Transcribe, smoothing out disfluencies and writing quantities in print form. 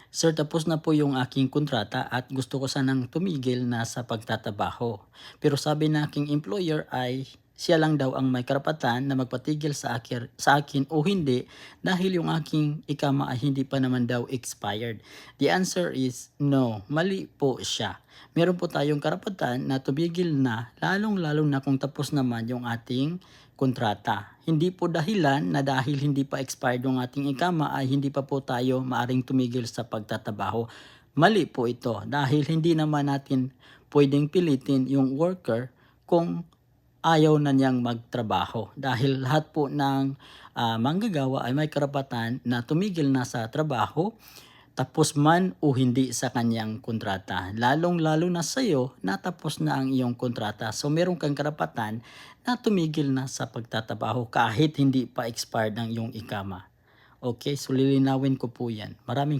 Sir, tapos na po yung aking kontrata at gusto ko sanang tumigil na sa pagtatrabaho. Pero sabi ng aking employer ay siya lang daw ang may karapatan na magpatigil sa akin o hindi dahil yung aking ikama ay hindi pa naman daw expired. The answer is no, mali po siya. Meron po tayong karapatan na tumigil na lalong-lalo na kung tapos naman yung ating kontrata. Hindi po dahilan na dahil hindi pa expired yung ating ikama ay hindi pa po tayo maaring tumigil sa pagtatrabaho. Mali po ito dahil hindi naman natin pwedeng pilitin yung worker kung ayaw na niyang magtrabaho. Dahil lahat po ng manggagawa ay may karapatan na tumigil na sa trabaho tapos man o hindi sa kanyang kontrata. Lalong-lalo na sa iyo na tapos na ang iyong kontrata. So meron kang karapatan na tumigil na sa pagtatrabaho kahit hindi pa expired ang iyong ikama. Okay, so lilinawin ko po yan. Maraming